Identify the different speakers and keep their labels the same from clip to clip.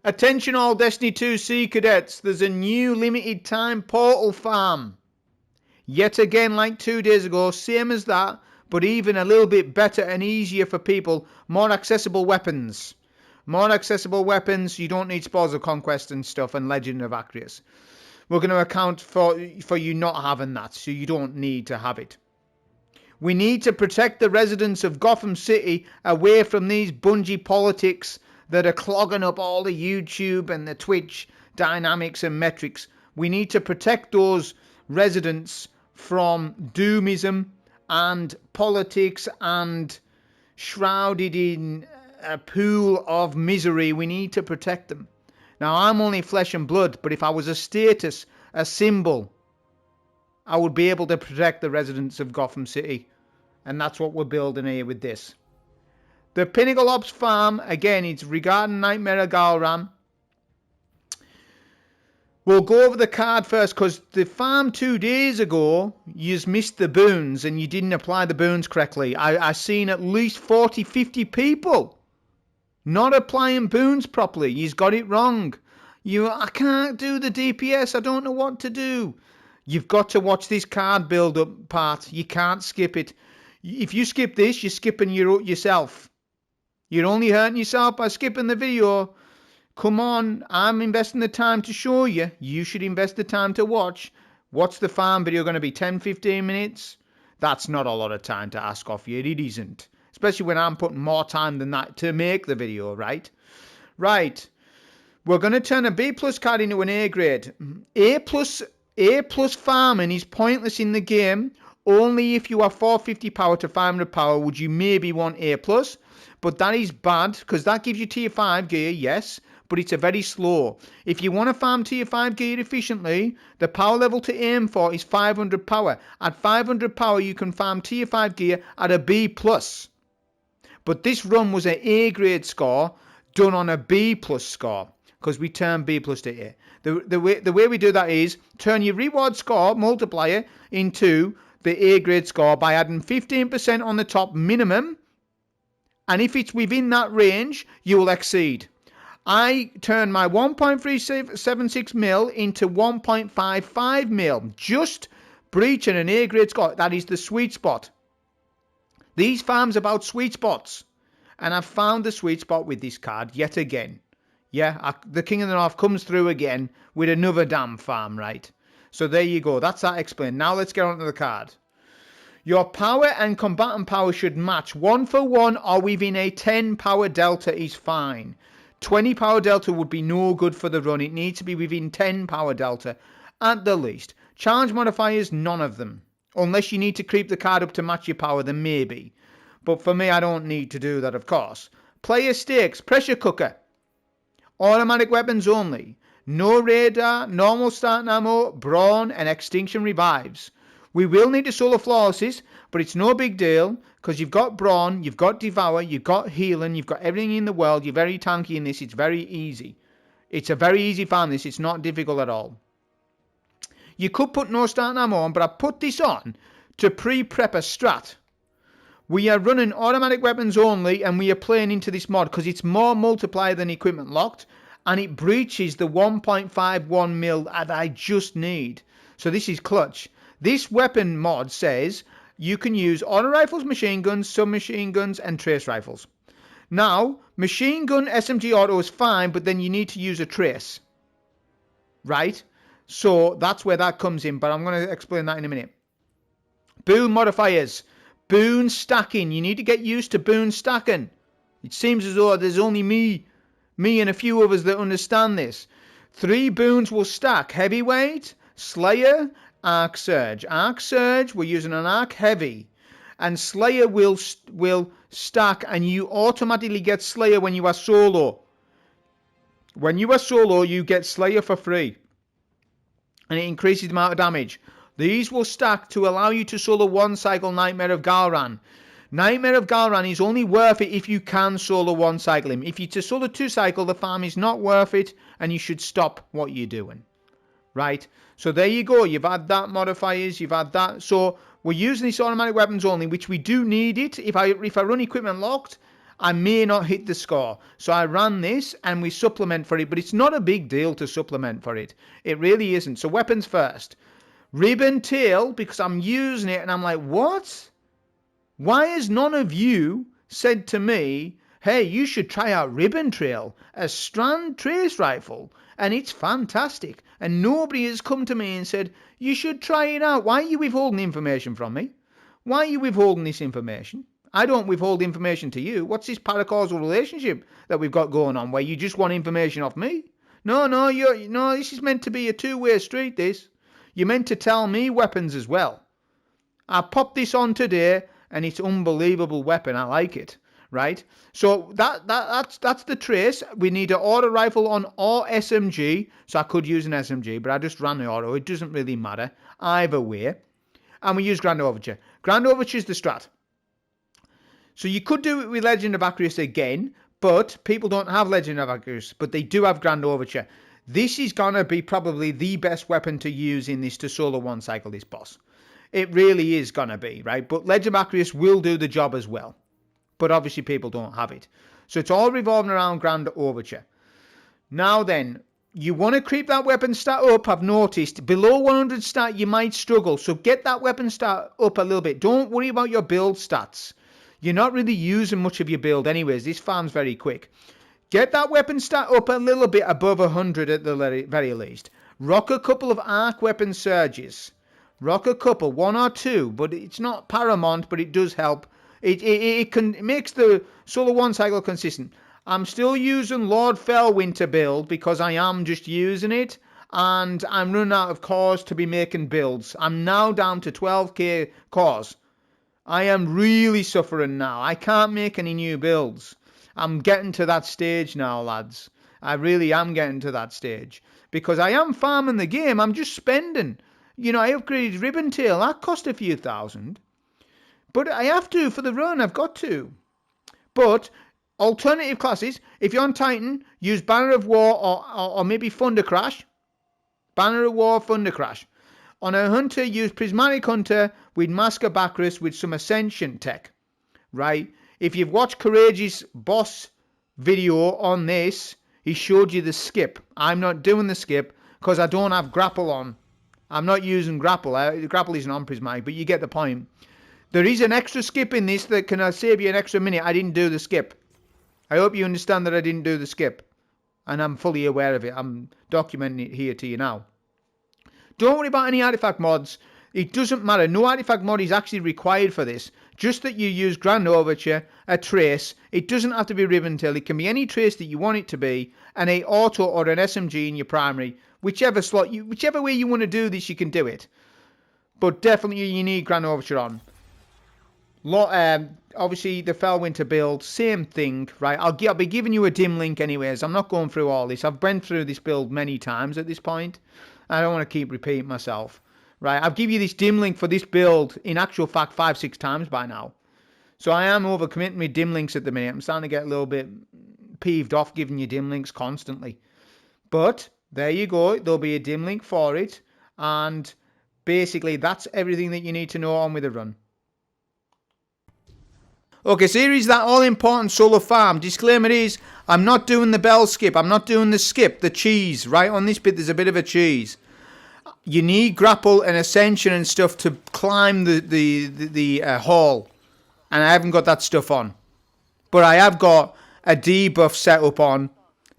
Speaker 1: Attention all Destiny 2 Sea Cadets, there's a new limited time portal farm. Yet again, like 2 days ago, same as that, but even a little bit better and easier for people. More accessible weapons. More accessible weapons, you don't need Spores of Conquest and stuff and Legend of Acreus. We're going to account for you not having that, so you don't need to have it. We need to protect the residents of Gotham City away from these Bungie politics that are clogging up all the YouTube and the Twitch dynamics and metrics. We need to protect those residents from doomism and politics and shrouded in a pool of misery. We need to protect them. Now, I'm only flesh and blood, but if I was a status, a symbol, I would be able to protect the residents of Gotham City. And that's what we're building here with this. The Pinnacle Ops farm, again, it's regarding Nightmare of Galran. We'll go over the card first, because the farm 2 days ago, you missed the boons and you didn't apply the boons correctly. I seen at least 40, 50 people not applying boons properly. You've got it wrong. I can't do the DPS. I don't know what to do. You've got to watch this card build-up part. You can't skip it. If you skip this, you're skipping yourself. You're only hurting yourself by skipping the video. Come on, I'm investing the time to show you. You should invest the time to watch. What's the farm video going to be? 10, 15 minutes? That's not a lot of time to ask of you. It isn't. Especially when I'm putting more time than that to make the video, right? Right. We're going to turn a B plus card into an A grade. A plus farming is pointless in the game. Only if you have 450 power to 500 power would you maybe want A plus. But that is bad, because that gives you tier 5 gear, yes, but it's a very slow. If you want to farm tier 5 gear efficiently, the power level to aim for is 500 power. At 500 power, you can farm tier 5 gear at a B plus. But this run was an A grade score done on a B plus score, because we turn B plus to A. The way we do that is turn your reward score multiplier into the A grade score by adding 15% on the top minimum. And if it's within that range, you will exceed. I turned my 1.376 mil into 1.55 mil. Just breaching an A grade score. That is the sweet spot. These farms are about sweet spots. And I've found the sweet spot with this card yet again. Yeah, the King of the North comes through again with another damn farm, right? So there you go. That's that explained. Now let's get on to the card. Your power and combatant power should match 1 for 1 or within a 10 power delta is fine. 20 power delta would be no good for the run. It needs to be within 10 power delta at the least. Challenge modifiers, none of them. Unless you need to creep the card up to match your power, then maybe. But for me, I don't need to do that, of course. Player stakes, pressure cooker. Automatic weapons only. No radar, normal starting ammo, brawn and extinction revives. We will need to solo flawlesses, but it's no big deal, because you've got brawn, you've got devour, you've got healing, you've got everything in the world. You're very tanky in this. It's very easy. It's a very easy farm, this. It's not difficult at all. You could put no starting ammo on, but I put this on to pre-prep a strat. We are running automatic weapons only, and we are playing into this mod because it's more multiplier than equipment locked, and it breaches the 1.51 mil that I just need. So this is clutch. This weapon mod says you can use auto rifles, machine guns, submachine guns, and trace rifles. Now, machine gun SMG auto is fine, but then you need to use a trace. Right? So that's where that comes in, but I'm going to explain that in a minute. Boon modifiers. Boon stacking. You need to get used to boon stacking. It seems as though there's only me and a few others that understand this. 3 boons will stack. Heavyweight, Slayer, Arc Surge. Arc Surge, we're using an Arc Heavy. And Slayer will stack, and you automatically get Slayer when you are solo. When you are solo, you get Slayer for free. And it increases the amount of damage. These will stack to allow you to solo 1 cycle Nightmare of Galran. Nightmare of Galran is only worth it if you can solo 1 cycle him. If you to solo 2 cycle, the farm is not worth it, and you should stop what you're doing. Right? So there you go. You've had that modifiers. You've had that. So we're using this automatic weapons only, which we do need it. If I run equipment locked, I may not hit the score. So I ran this and we supplement for it, but it's not a big deal to supplement for it. It really isn't. So weapons first. Ribbon tail, because I'm using it and I'm like, what? Why has none of you said to me, hey, you should try out Ribbon Trail, a strand trace rifle, and it's fantastic. And nobody has come to me and said, you should try it out. Why are you withholding information from me? Why are you withholding this information? I don't withhold information to you. What's this paracausal relationship that we've got going on where you just want information off me? No, this is meant to be a two-way street, this. You're meant to tell me weapons as well. I popped this on today and it's an unbelievable weapon. I like it, right? So that's the trace. We need an auto rifle on or SMG. So I could use an SMG, but I just ran the auto. It doesn't really matter either way. And we use Grand Overture. Grand Overture is the strat. So you could do it with Legend of Acryus again, but people don't have Legend of Acryus, but they do have Grand Overture. This is going to be probably the best weapon to use in this to solo one cycle this boss. It really is going to be, right? But Legend of Acryus will do the job as well. But obviously people don't have it. So it's all revolving around Grand Overture. Now then, you want to creep that weapon stat up, I've noticed. Below 100 stat, you might struggle. So get that weapon stat up a little bit. Don't worry about your build stats. You're not really using much of your build anyways. This farm's very quick. Get that weapon stat up a little bit above 100 at the very least. Rock a couple of arc weapon surges. Rock a couple, one or two, but it's not paramount, but it does help. It makes the solo one cycle consistent. I'm still using Lord Fellwinter build because I am just using it, and I'm running out of cores to be making builds. I'm now down to 12k cores. I am really suffering now. I can't make any new builds. I'm getting to that stage now, lads. I really am getting to that stage. Because I am farming the game. I'm just spending. You know, I upgraded Ribbon Tail. That cost a few thousand. But I have to for the run. I've got to. But alternative classes, if you're on Titan, use Banner of War or maybe Thunder Crash. Banner of War, Thunder Crash. On a Hunter, use Prismatic Hunter with Mask of Bacchus with some Ascension tech. Right? If you've watched Courage's boss video on this, he showed you the skip. I'm not doing the skip because I don't have grapple on. I'm not using grapple. Grapple isn't on Prismatic, but you get the point. There is an extra skip in this that can save you an extra minute. I didn't do the skip. I hope you understand that I didn't do the skip. And I'm fully aware of it. I'm documenting it here to you now. Don't worry about any artifact mods. It doesn't matter. No artifact mod is actually required for this. Just that you use Grand Overture, a trace. It doesn't have to be Ribbon Tail. It can be any trace that you want it to be. And a auto or an SMG in your primary. Whichever slot, whichever way you want to do this, you can do it. But definitely you need Grand Overture on. Obviously the Fellwinter build, same thing, right? I'll be giving you a dim link anyways. I'm not going through all this. I've been through this build many times at this point. I don't want to keep repeating myself. Right, I've given you this dim link for this build, in actual fact, 5-6 times by now. So I am overcommitting my dim links at the minute. I'm starting to get a little bit peeved off giving you dim links constantly. But, there you go. There'll be a dim link for it. And, basically, that's everything that you need to know on with the run. Okay, so here is that all-important solo farm. Disclaimer is, I'm not doing the bell skip. I'm not doing the skip, the cheese. Right on this bit, there's a bit of a cheese. You need grapple and ascension and stuff to climb the hall. And I haven't got that stuff on. But I have got a debuff set up on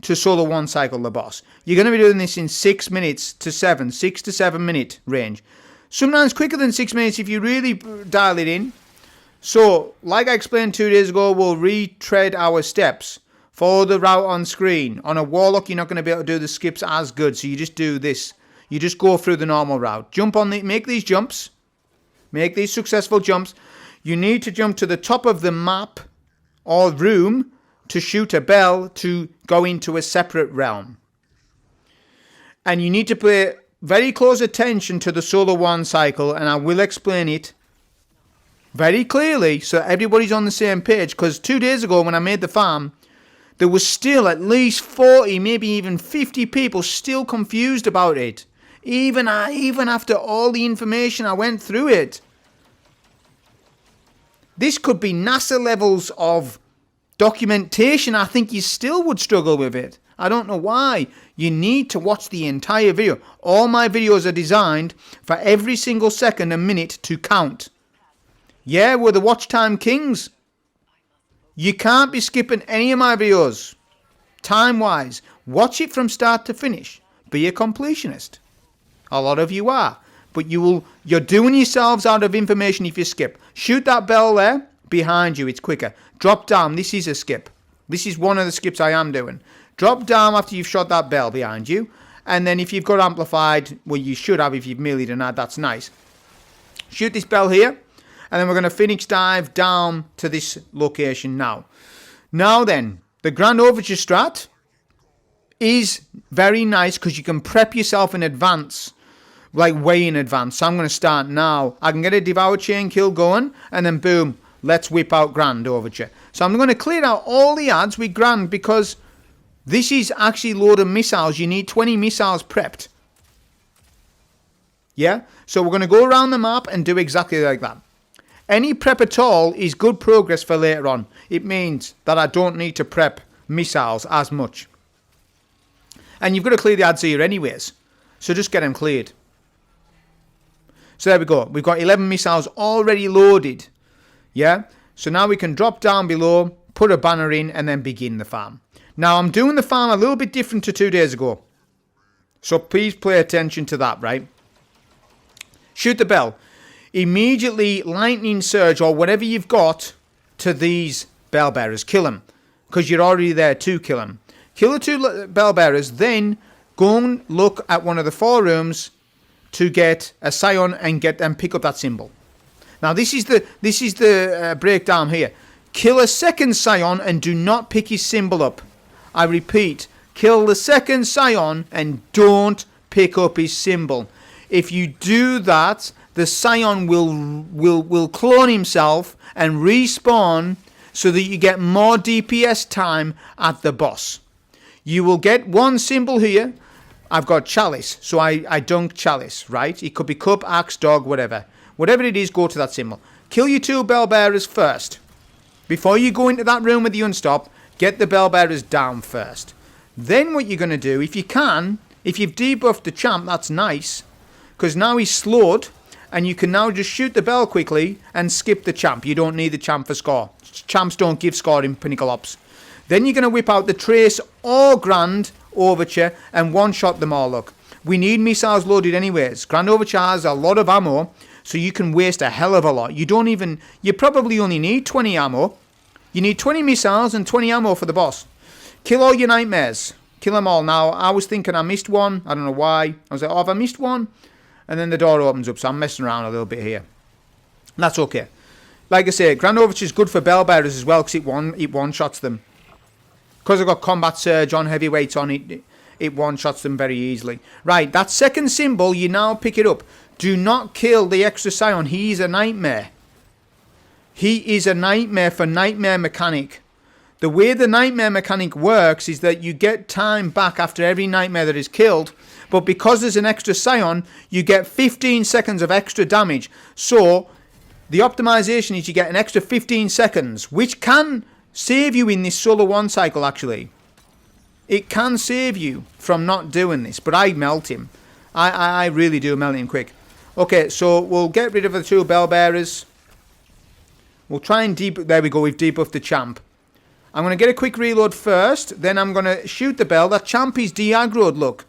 Speaker 1: to solo one cycle the boss. You're going to be doing this in 6 minutes to 7. 6 to 7 minute range. Sometimes quicker than 6 minutes if you really dial it in. So, like I explained 2 days ago, we'll retread our steps. Follow the route on screen. On a Warlock, you're not going to be able to do the skips as good. So you just do this. You just go through the normal route. Jump on make these jumps. Make these successful jumps. You need to jump to the top of the map or room to shoot a bell to go into a separate realm. And you need to pay very close attention to the solo one cycle, and I will explain it very clearly so everybody's on the same page, because 2 days ago when I made the farm, there was still at least 40, maybe even 50 people still confused about it. Even after all the information I went through it. This could be NASA levels of documentation, I think you still would struggle with it. I don't know why. You need to watch the entire video. All my videos are designed for every single second and minute to count. Yeah, we're the watch time kings. You can't be skipping any of my videos. Time-wise, watch it from start to finish. Be a completionist. A lot of you are. But you're doing yourselves out of information if you skip. Shoot that bell there. Behind you, it's quicker. Drop down. This is a skip. This is one of the skips I am doing. Drop down after you've shot that bell behind you. And then if you've got amplified, well, you should have if you've melee done that. That's nice. Shoot this bell here. And then we're going to Phoenix dive down to this location now. Now then, the Grand Overture strat is very nice because you can prep yourself in advance. Like way in advance. So I'm going to start now. I can get a Devour Chain kill going. And then boom, let's whip out Grand Overture. So I'm going to clear out all the ads with Grand because this is actually load of missiles. You need 20 missiles prepped. Yeah? So we're going to go around the map and do exactly like that. Any prep at all is good progress for later on. It means that I don't need to prep missiles as much. And you've got to clear the ads here anyways. So just get them cleared. So there we go. We've got 11 missiles already loaded. Yeah? So now we can drop down below, put a banner in, and then begin the farm. Now I'm doing the farm a little bit different to 2 days ago. So please pay attention to that, right? Shoot the bell. Immediately lightning surge or whatever you've got to these bell bearers. Kill them. Because you're already there to kill them. Kill the 2 bell bearers. Then go and look at one of the 4 rooms to get a scion and pick up that symbol. Now this is the breakdown here. Kill a second scion and do not pick his symbol up. I repeat, kill the second scion and don't pick up his symbol. If you do that, the scion will clone himself and respawn so that you get more DPS time at the boss. You will get one symbol here. I've got Chalice, so I dunk Chalice, right? It could be Cup, Axe, Dog, whatever. Whatever it is, go to that symbol. Kill your 2 bell bearers first. Before you go into that room with the unstop, get the bell bearers down first. Then what you're going to do, if you can, if you've debuffed the champ, that's nice. Because now he's slowed. And you can now just shoot the bell quickly and skip the champ. You don't need the champ for score. Champs don't give score in Pinnacle Ops. Then you're going to whip out the Trace or Grand Overture and one-shot them all, look. We need missiles loaded anyways. Grand Overture has a lot of ammo, so you can waste a hell of a lot. You probably only need 20 ammo. You need 20 missiles and 20 ammo for the boss. Kill all your nightmares. Kill them all. Now, I was thinking I missed one. I don't know why. I was like, oh, have I missed one? And then the door opens up, so I'm messing around a little bit here. That's okay. Like I say, Grand Overture is good for bell bearers as well, because it one-shots them. Because I've got Combat Surge on, heavyweights on it, it one-shots them very easily. Right, that second symbol, you now pick it up. Do not kill the extra scion. He's a nightmare. He is a nightmare for Nightmare Mechanic. The way the Nightmare Mechanic works is that you get time back after every nightmare that is killed. But because there's an extra scion, you get 15 seconds of extra damage. So, the optimization is you get an extra 15 seconds, which can save you in this solo 1 cycle, actually. It can save you from not doing this, but I melt him. I really do melt him quick. Okay, so we'll get rid of the 2 bell bearers. We'll try and there we go, we've debuffed the champ. I'm going to get a quick reload first, then I'm going to shoot the bell. That champ is de-aggroed, look.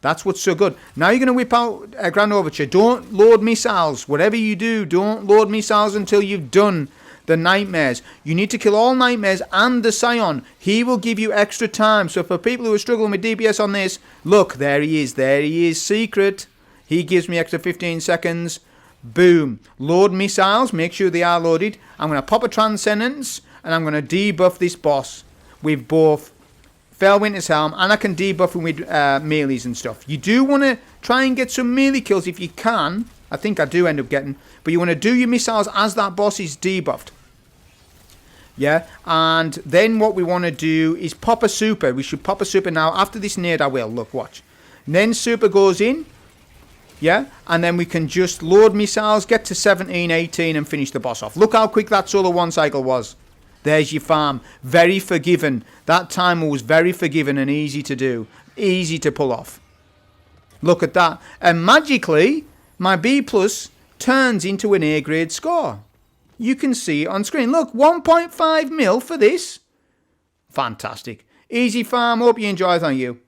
Speaker 1: That's what's so good. Now you're going to whip out a Grand Overture. Don't load missiles. Whatever you do, don't load missiles until you've done the nightmares. You need to kill all nightmares and the scion. He will give you extra time. So for people who are struggling with DPS on this, look, there he is. There he is. Secret. He gives me extra 15 seconds. Boom. Load missiles. Make sure they are loaded. I'm going to pop a Transcendence and I'm going to debuff this boss with both Felwinter's Helm, and I can debuff him with melees and stuff. You do want to try and get some melee kills if you can. I think I do end up getting. But you want to do your missiles as that boss is debuffed. Yeah, and then what we want to do is pop a super. We should pop a super now. After this nade I will. Look, watch. And then super goes in. Yeah, and then we can just load missiles, get to 17, 18 and finish the boss off. Look how quick that solo 1 cycle was. There's your farm. Very forgiving. That timer was very forgiving and easy to do. Easy to pull off. Look at that. And magically, my B plus turns into an A grade score. You can see it on screen. Look, 1.5 mil for this. Fantastic. Easy farm. Hope you enjoy. Thank you.